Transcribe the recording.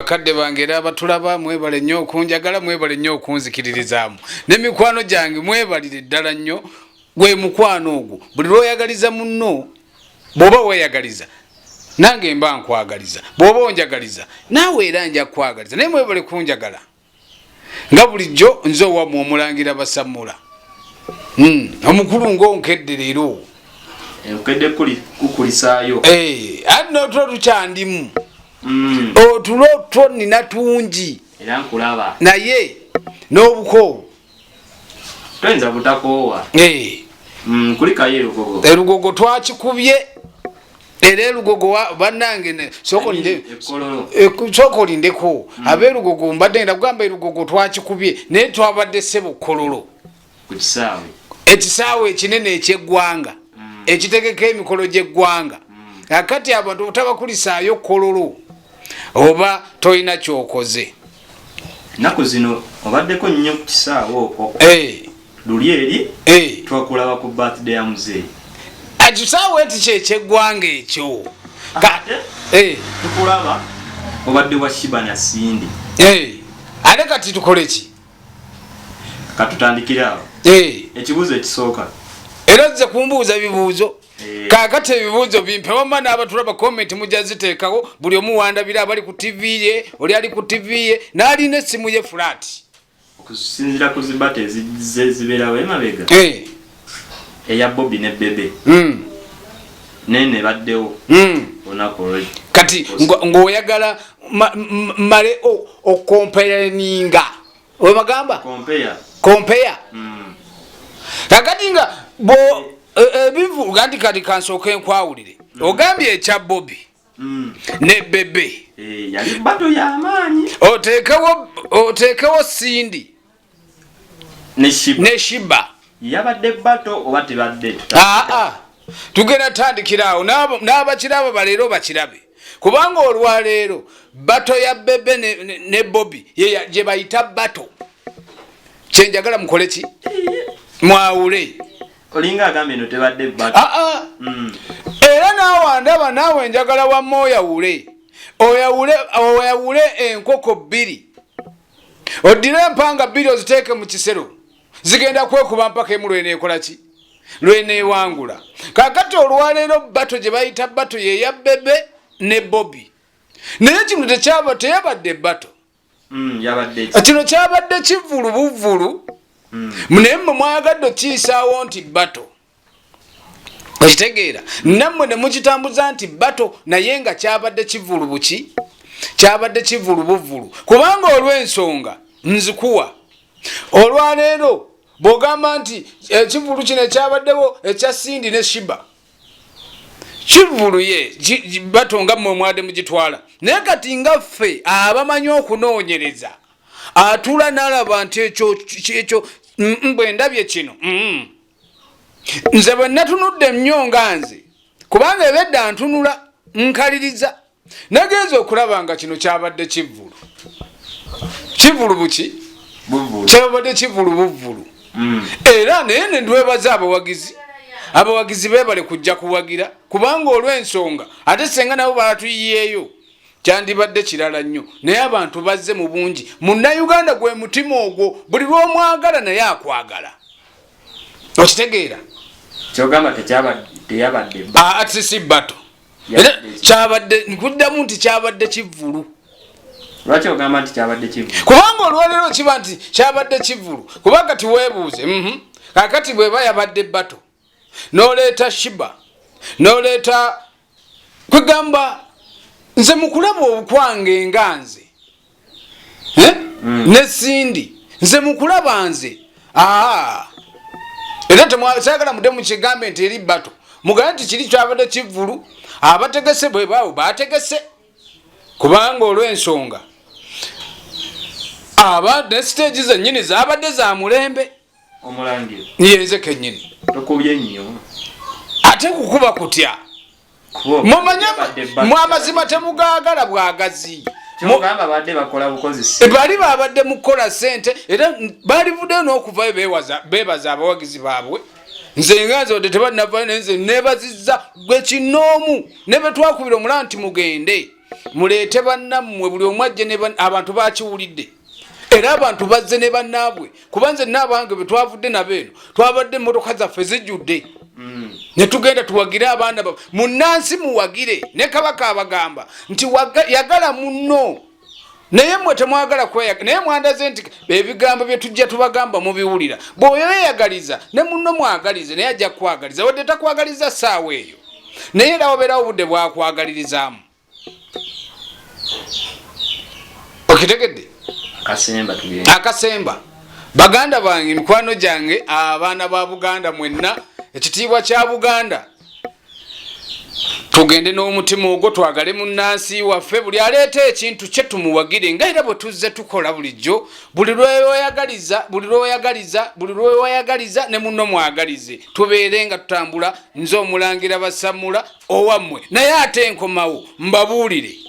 Bakadde bange era abatulaba mwebale nnyo okunjagala mwebale nnyo okunzikiririzaamu n'emikwano gyange mwebalire ddala nnyo gwe mukwano ogwo buli lw'oyagaliza munno bw'oba weeyagaliza nange mba nkwagaliza bw'oba onjagaliza naawe era nja kwagaliza naye mwebale kunjagala nga bulijjo nze owammwe omulangira Basammula omukulu ng'onkedde leero okedde kukulisaayo ate n'otulo tukyandimu otulo two nina tungi era nkulaba naye n'obukoowu toyinza butakoowa kulikayo erugogo twakikubye era erugogo bannange sooka olindeko ab'erugogo mbadde ngenda kugamba erugogo twakikubye naye twabadde ssebo kololo ekisaawe ekinene ekyeggwanga ekitegeka emikolo gy'eggwanga akati abantu otabakulisaayo kololo oba toyina kyokoze naku zino obaddeko nnyo ku kisaawe okwo luli eri twakulaba ku birthday ya muzeeyi ekisaawe eti kyekyeggwanga ekyo tukulaba obadde wa Shiba na Sindi ate kati tukole ki katutandikire awo ekibuuzo ekisooka era nze kumbuuza bibuuzo kakati ebibuuzo bimpe wamma n'abatulaba komenti mujja ziteekawo buli omu wandabira abali ku TV ye oli ali ku TV ye n'alina essimu ye flat okusinziira ku zibata ezibeerawo emabega eya Bobby ne Bebe nene baddewo olunaku olwo kati ng'oyagala male okompayaninga wemagamba kompeya kakati nga ebivu gandi kati kansooka enkwawulire ogambye ekya Bobby ne Bebe yali bato y'amaanyi oteekewo Sindi ne Shiba yabadde bato oba tebadde tugenda tandikiraawo n'abakiraba baleero bakirabe kubanga olwaleero bato ya Bebe ne Bobby gye bayita bato kyenjagala mukole ki mwawule olinga agambye no tebadde bato era naawe ndaba naawe njagala wamma oyawule enkoko bbiri oddire empanga bbiri oziteeke mu kisero zigenda kwekuba mpaka emu lweneekola ki lweneewangula kakati olwaleero bato gye bayita bato yeya Bebe ne Bobby naye kino teyabadde bato kino kyabadde kivulu buvulu naye mmwe mwayagadde okiyisaawo nti bato okitegeera nammwe ne mukitambuza nti bato naye nga kyabadde kivulu buki kyabadde kivulu buvulu kubanga olw'ensonga nzikuwa olwaleero bw'ogamba nti ekivulu kino ekyabaddewo ekya Sindi ne Shiba kivulu ye bato nga mmwe mwadde mugitwala naye kati nga ffe abamanyi okunoonyereza atula n'alaba nti ekyo bwe ndabye kino nze bwe natunudde nnyo nga nze kubanga ebedda ntunula nkaliriza nagenza okulaba nga kino kyabadde kivulu buki kyabadde kivulu buvulu era naye ne ndwebaza abawagizi beebale kujja kuwagira kubanga olw'ensonga ate senga nabo batuyiyeeyo kyandibadde kirala nnyo naye abantu bazze mu bungi munnayuganda gwe mutima ogwo buli lw'omwagala naye akwagala okitegeera kyogamba teyabadde ati si bato era kyabadde nkuddamu nti kyabadde kivulu lwaki ogamba nti kyabadde kivulu kubanga olwaleero kiba nti kyabadde kivulu kuba kati weebuuze kakati bweba yabadde bato n'oleeta Shiba n'oleeta kwegamba nze mukulaba obukwange nga nze ne Sindi nze mukulaba nze era saagala mudde mukigambe nti eri bato mugabe nti kiri kyabadde kivulu abategese bwe baawo bategese kubanga olw'ensonga ne siteegi zennyini zabadde za mulembe omulangira yenze kennyini tokubye nnyo ate kukuba kutya mwamazima temugaagala bwagazi bali babadde mukola sente era balivuddeyo n'okuvayo beebaza abawagizi baabwe nze nga nze wadde tebalinavayo naye nze neebazizza gwe kinoomu ne be twakubira omulala nti mugende muleete bannammwe buli omu ajje abantu bakiwulidde era abantu bazze ne bannaabwe kuba nze n'abange bwe twavudde nabo eno twabadde emmotoka zaffe zijjudde ne tugenda tuwagire abaana munnansi muwagire ne kabaka abagamba nti yagala munno naye mmwe temwagala kweyaga naye mwandaze nti ebigambo bye tujja tubagamba mubiwulira bw'oyeyagaliza ne munno mwagalize naye ajja kukwagaliza wadde takwagaliza ssaawa eyo naye era wabeerawo obudde bwakwagalirizamu okitegedde akasemba baganda bange mikwano gyange abaana ba Buganda mwenna ekitiibwa kya Buganda tugende n'omutima ogwo twagale munnansi waffe buli aleeta ekintu kye tumuwagire nga era bwe tuzze tukola bulijjo buli lwewayagaliza ne munno mwagalize tubeere nga tutambula nze omulangira basamula owammwe naye ate enkomawo mbabuulire